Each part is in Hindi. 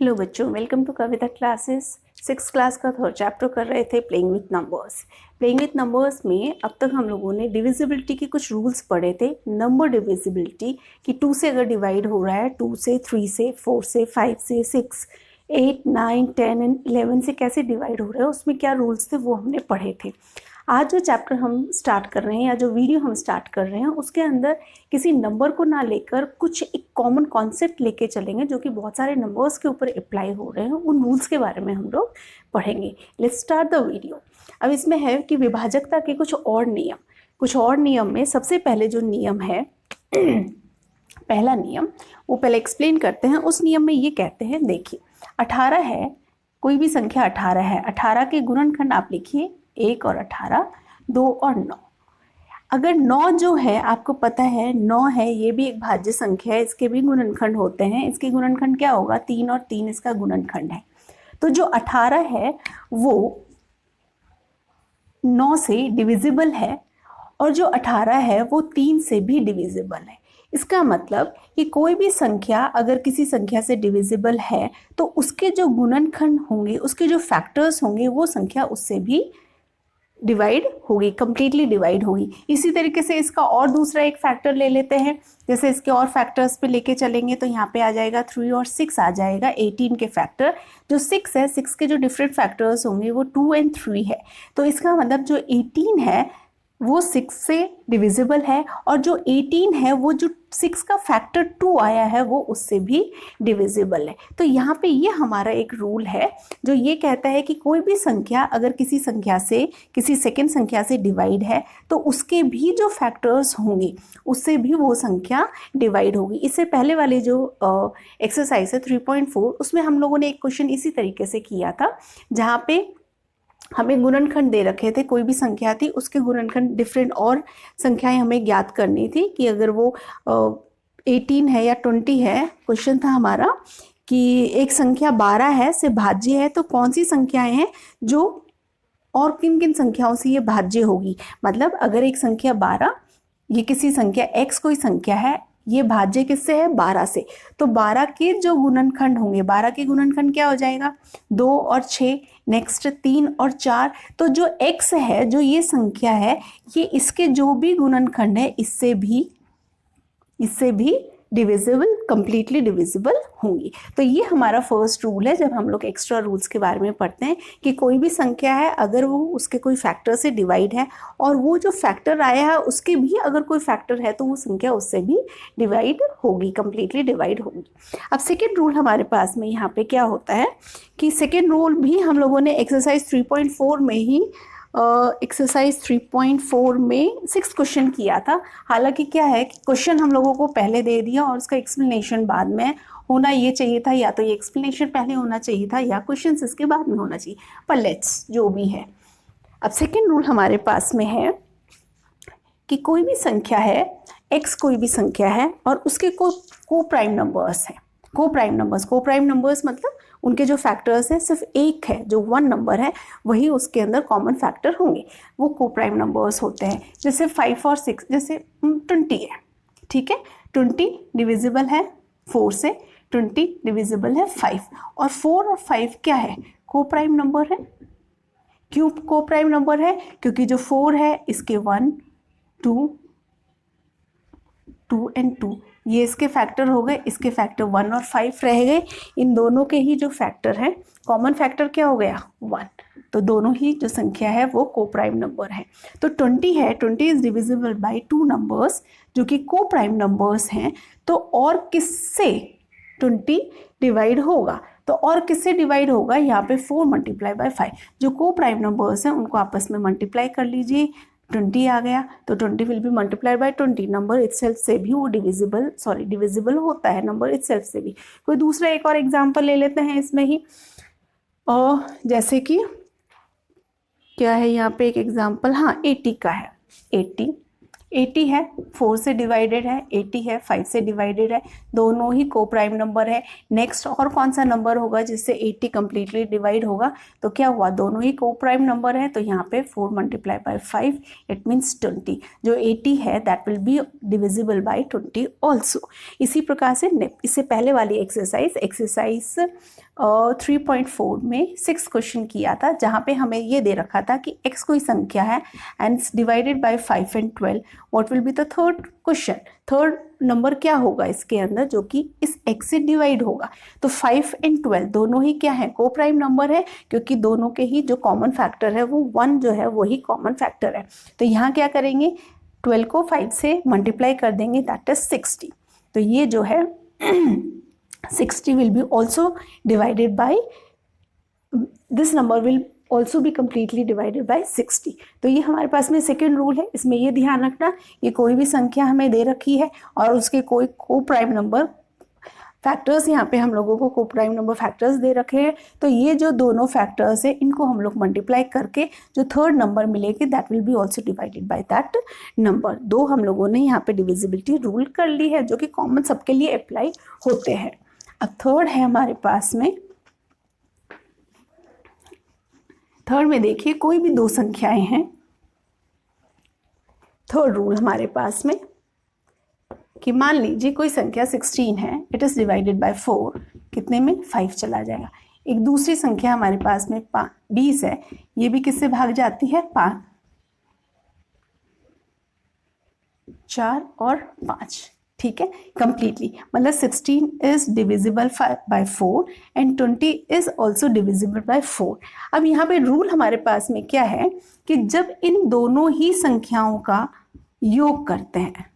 हेलो बच्चों, welcome to Kavita classes. 6th class का थर्ड चैप्टर कर रहे थे playing with numbers. Playing with numbers में अब तक हम लोगों ने डिविजिबिलिटी के कुछ रूल्स पढ़े थे। नंबर डिविजिबिलिटी कि 2 से अगर डिवाइड हो रहा है, 2 से, 3 से, 4 से, 5 से, 6, 8, 9, 10 एंड 11 से कैसे डिवाइड हो रहा है, उसमें क्या रूल्स थे वो हमने पढ़े थे। आज जो चैप्टर हम स्टार्ट कर रहे हैं या जो वीडियो हम स्टार्ट कर रहे हैं उसके अंदर किसी नंबर को ना लेकर कुछ एक कॉमन कॉन्सेप्ट लेके चलेंगे जो कि बहुत सारे नंबर्स के ऊपर अप्लाई हो रहे हैं। उन रूल्स के बारे में हम लोग पढ़ेंगे। Let's start the video. अब इसमें है कि विभाजकता के कुछ और नियम में सबसे पहले जो नियम है पहला नियम, वो पहले एक्सप्लेन करते हैं। उस नियम में ये कहते हैं, देखिए 18 है, कोई भी संख्या 18 है, 18 के गुणनखंड आप लिखिए 1 और 18, 2 और 9। अगर 9 जो है, आपको पता है 9 है, ये भी एक भाज्य संख्या है, इसके भी गुणनखंड होते हैं। इसके गुणनखंड क्या होगा? 3 और 3 इसका गुणनखंड है। तो जो 18 है वो 9 से डिविजिबल है और जो 18 है वो 3 से भी डिविजिबल है। इसका मतलब कि कोई भी संख्या अगर किसी संख्या से डिविजिबल है तो उसके जो गुणनखंड होंगे, उसके जो फैक्टर्स होंगे, वो संख्या उससे भी डिवाइड होगी, कंप्लीटली डिवाइड होगी। इसी तरीके से इसका और दूसरा एक फैक्टर ले लेते हैं। जैसे इसके और फैक्टर्स पे लेके चलेंगे तो यहाँ पे आ जाएगा 3 और 6 आ जाएगा 18 के फैक्टर। जो 6 है, 6 के जो डिफरेंट फैक्टर्स होंगे वो 2 और 3 है। तो इसका मतलब जो 18 है वो 6 से डिविजिबल है और जो 18 है वो जो 6 का फैक्टर 2 आया है वो उससे भी डिविजिबल है। तो यहाँ पे ये हमारा एक रूल है जो ये कहता है कि कोई भी संख्या अगर किसी संख्या से, किसी सेकेंड संख्या से डिवाइड है तो उसके भी जो फैक्टर्स होंगे उससे भी वो संख्या डिवाइड होगी। इससे पहले वाले जो एक्सरसाइज है 3.4, उसमें हम लोगों ने एक क्वेश्चन इसी तरीके से किया था जहाँ पे हमें गुणनखंड दे रखे थे। कोई भी संख्या थी, उसके गुणनखंड डिफरेंट और संख्याएं हमें ज्ञात करनी थी कि अगर वो 18 है या 20 है। क्वेश्चन था हमारा कि एक संख्या 12 है, से भाज्य है, तो कौन सी संख्याएं हैं जो और किन किन संख्याओं से ये भाज्य होगी। मतलब अगर एक संख्या 12, ये किसी संख्या x कोई संख्या है, ये भाज्य किससे है? 12 से। तो 12 के जो गुणनखंड होंगे, 12 के गुणनखंड क्या हो जाएगा? 2 और 6, नेक्स्ट 3 और 4। तो जो x है, जो ये संख्या है, ये इसके जो भी गुणनखंड है इससे भी डिविजिबल, कंप्लीटली डिविजिबल होंगी। तो ये हमारा फर्स्ट रूल है जब हम लोग एक्स्ट्रा रूल्स के बारे में पढ़ते हैं कि कोई भी संख्या है अगर वो उसके कोई फैक्टर से डिवाइड है और वो जो फैक्टर आया है उसके भी अगर कोई फैक्टर है तो वो संख्या उससे भी डिवाइड होगी, कंप्लीटली डिवाइड होगी। अब सेकेंड रूल हमारे पास में यहाँ पे क्या होता है कि सेकेंड रूल भी हम लोगों ने एक्सरसाइज 3.4 में ही एक्सरसाइज 3.4 में 6 क्वेश्चन किया था। हालांकि क्या है कि क्वेश्चन हम लोगों को पहले दे दिया और उसका एक्सप्लेनेशन बाद में होना ये चाहिए था, या तो ये एक्सप्लेनेशन पहले होना चाहिए था या क्वेश्चन इसके बाद में होना चाहिए, पर लेट्स जो भी है। अब सेकेंड रूल हमारे पास में है कि कोई भी संख्या है, x कोई भी संख्या है और उसके को प्राइम नंबर्स हैं। को प्राइम नंबर्स मतलब उनके जो फैक्टर्स हैं सिर्फ एक है, जो 1 नंबर है वही उसके अंदर कॉमन फैक्टर होंगे, वो को प्राइम नंबर्स होते हैं। जैसे 5 और 6, जैसे 20 है, ठीक है, 20 डिविजिबल है 4 से, 20 डिविजिबल है 5, और 4 और 5 क्या है? को प्राइम नंबर है। क्यों को प्राइम नंबर है? क्योंकि जो 4 है इसके 1, 2 एंड 2 ये इसके फैक्टर हो गए, इसके फैक्टर 1 और 5 रह गए। इन दोनों के ही जो फैक्टर है, कॉमन फैक्टर क्या हो गया? 1। तो दोनों ही जो संख्या है वो को प्राइम नंबर है। तो 20 है, 20 इज डिविजिबल बाय 2 नंबर्स जो कि को प्राइम नंबर्स हैं। तो और किससे 20 डिवाइड होगा? तो और किससे डिवाइड होगा? यहाँ पे 4 मल्टीप्लाई बाय 5, जो को प्राइम नंबर्स हैं उनको आपस में मल्टीप्लाई कर लीजिए, 20 आ गया। तो 20 will be multiply by 20, number itself से भी वो डिविजिबल होता है, नंबर इटसेल्फ से भी। कोई दूसरा एक और एग्जांपल ले लेते हैं इसमें ही, और जैसे कि क्या है यहाँ पे एक एग्जांपल, हाँ 80 का है। 80 है 4 से डिवाइडेड है, 80 है 5 से डिवाइडेड है, दोनों ही को प्राइम नंबर है। नेक्स्ट और कौन सा नंबर होगा जिससे 80 कंप्लीटली डिवाइड होगा? तो क्या हुआ, दोनों ही को प्राइम नंबर है, तो यहाँ पे 4 मल्टीप्लाई बाय 5 इट मीन्स 20। जो 80 है that will be divisible by 20 also. इसी प्रकार से इससे पहले वाली एक्सरसाइज 3.4 में 6 क्वेश्चन किया था, जहाँ पे हमें ये दे रखा था कि x कोई संख्या है and divided by 5 and 12, what will be the third question, third number क्या होगा इसके अंदर जो कि इस x से डिवाइड होगा। तो 5 एंड 12 दोनों ही क्या है, को प्राइम नंबर है, क्योंकि दोनों के ही जो कॉमन फैक्टर है वो 1 जो है वही कॉमन फैक्टर है। तो यहाँ क्या करेंगे, 12 को 5 से मल्टीप्लाई कर देंगे, दैट इज 60। तो ये जो है 60 will be also divided by, this number will also be completely divided by 60। तो ये हमारे पास में सेकेंड रूल है। इसमें ये ध्यान रखना, ये कोई भी संख्या हमें दे रखी है और उसके कोई को प्राइम नंबर फैक्टर्स, यहाँ पे हम लोगों को को प्राइम नंबर फैक्टर्स दे रखे हैं, तो ये जो दोनों फैक्टर्स है इनको हम लोग मल्टीप्लाई करके जो थर्ड नंबर मिलेगी that will be also divided by that number. दो हम लोगों ने यहाँ पे डिविजिबिलिटी रूल कर ली है जो कि कॉमन सबके लिए अप्लाई होते हैं। अब थर्ड है हमारे पास में, थर्ड में देखिए कोई भी दो संख्याएं हैं, थर्ड रूल हमारे पास में कि मान लीजिए कोई संख्या 16 है, इट इज डिवाइडेड बाय 4, कितने में 5 चला जाएगा। एक दूसरी संख्या हमारे पास में 20 है, ये भी किससे भाग जाती है, 5, 4 और 5, ठीक है, कंप्लीटली। मतलब 16 is divisible by 4 and 20 is also divisible by 4। अब यहाँ पे रूल हमारे पास में क्या है कि जब इन दोनों ही संख्याओं का योग करते हैं,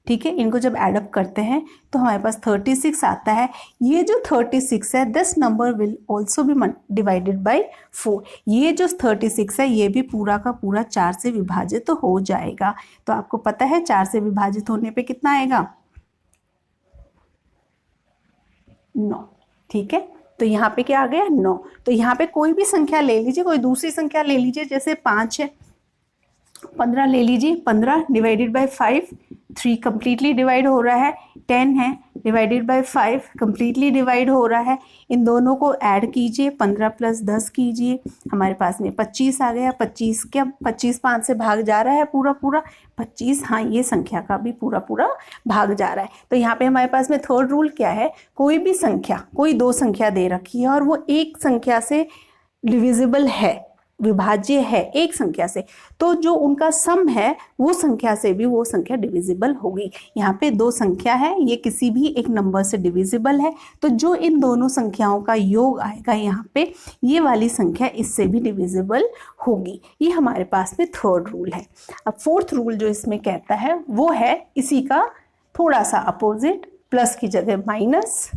ठीक है, इनको जब एडअप करते हैं तो हमारे पास 36 आता है। ये जो 36 है this number will also be divided by 4। ये जो 36 है ये भी पूरा का पूरा 4 से विभाजित तो हो जाएगा। तो आपको पता है 4 से विभाजित होने पे कितना आएगा, 9, ठीक है। तो यहाँ पे क्या आ गया, 9। तो यहाँ पे कोई भी संख्या ले लीजिए, कोई दूसरी संख्या ले लीजिए, जैसे 5 है, 15 ले लीजिए, 15 डिवाइडेड बाय 5, 3 कंप्लीटली डिवाइड हो रहा है, 10 है डिवाइडेड बाय 5 कंप्लीटली डिवाइड हो रहा है। इन दोनों को ऐड कीजिए, 15 प्लस 10 कीजिए, हमारे पास में 25 आ गया। 25 क्या, 25 5 से भाग जा रहा है पूरा पूरा 25, हाँ ये संख्या का भी पूरा पूरा भाग जा रहा है। तो यहाँ पे हमारे पास में थर्ड रूल क्या है, कोई भी संख्या, कोई दो संख्या दे रखी है और वो एक संख्या से डिविजिबल है, विभाज्य है एक संख्या से, तो जो उनका सम है वो संख्या से भी वो संख्या डिविजिबल होगी। यहाँ पे दो संख्या है, ये किसी भी एक नंबर से डिविजिबल है, तो जो इन दोनों संख्याओं का योग आएगा यहाँ पे, ये वाली संख्या इससे भी डिविजिबल होगी। ये हमारे पास में थर्ड रूल है। अब फोर्थ रूल जो इसमें कहता है वो है इसी का थोड़ा सा अपोजिट, प्लस की जगह माइनस।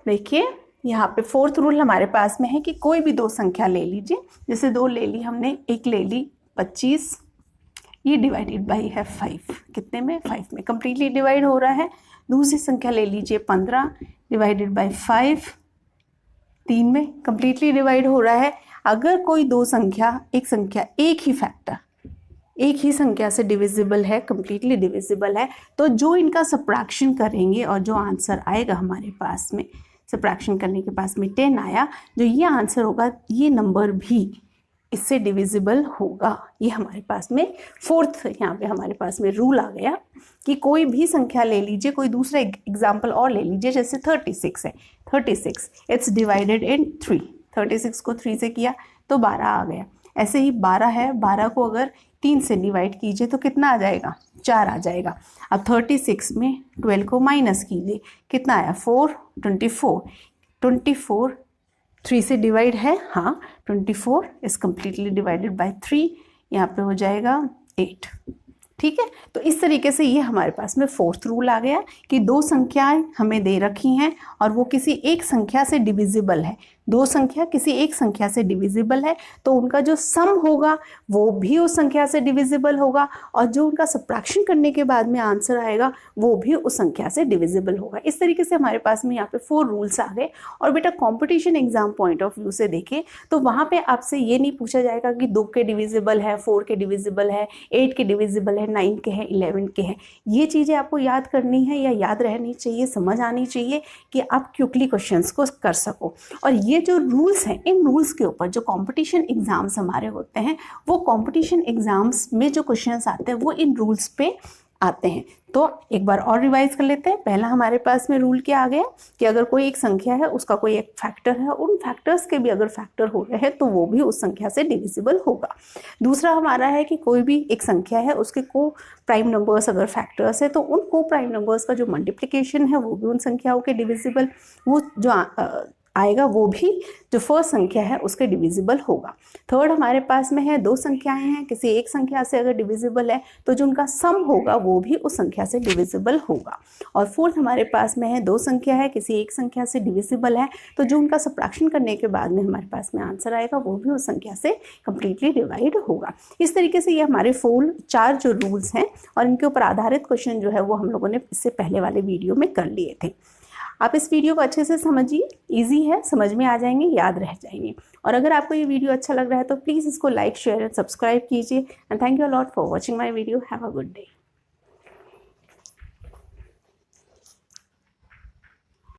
देखिए यहाँ पे फोर्थ रूल हमारे पास में है कि कोई भी दो संख्या ले लीजिए, जैसे दो ले ली हमने, एक ले ली 25, ये डिवाइडेड बाई है 5, कितने में, 5 में कंप्लीटली डिवाइड हो रहा है। दूसरी संख्या ले लीजिए 15 डिवाइडेड बाई 5, 3 में कंप्लीटली डिवाइड हो रहा है। अगर कोई दो संख्या, एक संख्या एक ही फैक्टर एक ही संख्या से डिविजिबल है, कंप्लीटली डिविजिबल है, तो जो इनका सब्ट्रैक्शन करेंगे और जो आंसर आएगा हमारे पास में, सब्ट्रैक्शन करने के पास में 10 आया, जो ये आंसर होगा ये नंबर भी इससे डिविजिबल होगा। ये हमारे पास में फोर्थ यहाँ पे हमारे पास में रूल आ गया कि कोई भी संख्या ले लीजिए, कोई दूसरा एग्जाम्पल और ले लीजिए, जैसे 36 है, 36 इट्स डिवाइडेड इन 3, 36 को 3 से किया तो 12 आ गया। ऐसे ही 12 है, 12 को अगर 3 से डिवाइड कीजिए तो कितना आ जाएगा, 4 आ जाएगा। अब 36 में 12 को माइनस कीजिए, कितना आया, 4, 24, 24 3 से डिवाइड है, हाँ 24 इज कम्प्लीटली डिवाइडेड बाय 3, यहाँ पे हो जाएगा 8, ठीक है। तो इस तरीके से ये हमारे पास में फोर्थ रूल आ गया कि दो संख्याएं हमें दे रखी हैं और वो किसी एक संख्या से डिविजिबल है, दो संख्या किसी एक संख्या से डिविजिबल है तो उनका जो सम होगा वो भी उस संख्या से डिविजिबल होगा, और जो उनका सब्ट्रैक्शन करने के बाद में आंसर आएगा वो भी उस संख्या से डिविजिबल होगा। इस तरीके से हमारे पास में यहाँ पे 4 रूल्स आ गए। और बेटा competition exam point of view से देखें तो वहाँ पे आपसे ये नहीं पूछा जाएगा कि 2 के डिविजिबल है, 4 के डिविजिबल है, 8 के डिविजिबल है, 9 के हैं, 11 के हैं। ये चीज़ें आपको याद करनी है या याद रहनी चाहिए, समझ आनी चाहिए कि आप क्विकली क्वेश्चंस को कर सको। और ये जो रूल्स हैं, इन रूल्स के ऊपर जो कंपटीशन एग्जाम्स हमारे होते हैं वो कंपटीशन एग्जाम्स में जो क्वेश्चंस आते हैं वो इन रूल्स पे आते हैं। तो एक बार और रिवाइज कर लेते हैं। पहला हमारे पास में रूल क्या आ गया कि अगर कोई एक संख्या है उसका कोई एक फैक्टर है, उन फैक्टर्स के भी अगर फैक्टर हो रहे हैं तो वो भी उस संख्या से डिविजिबल होगा। दूसरा हमारा है कि कोई भी एक संख्या है उसके को प्राइम नंबर्स अगर फैक्टर्स है तो उन को प्राइम नंबर्स का जो मल्टीप्लिकेशन है वो भी उन संख्याओं के डिविजिबल, वो जो आएगा वो भी जो फर्स्ट संख्या है उसके डिविजिबल होगा। थर्ड हमारे पास में है 2 संख्याएं हैं, किसी एक संख्या से अगर डिविजिबल है तो जो उनका सम होगा वो भी उस संख्या से डिविजिबल होगा। और फोर्थ हमारे पास में है 2 संख्या है, किसी एक संख्या से डिविजिबल है तो जो उनका सब्ट्रैक्शन करने के बाद में हमारे पास में आंसर आएगा वो भी उस संख्या से कंप्लीटली डिवाइड होगा। इस तरीके से ये हमारे 4 जो रूल्स हैं और इनके ऊपर आधारित क्वेश्चन जो है वो हम लोगों ने इससे पहले वाले वीडियो में कर लिए थे। आप इस वीडियो को अच्छे से समझिए, इजी है, समझ में आ जाएंगे, याद रह जाएंगे। और अगर आपको ये वीडियो अच्छा लग रहा है तो प्लीज़ इसको लाइक, शेयर एंड सब्सक्राइब कीजिए। And thank you a lot for watching my video. Have a good day.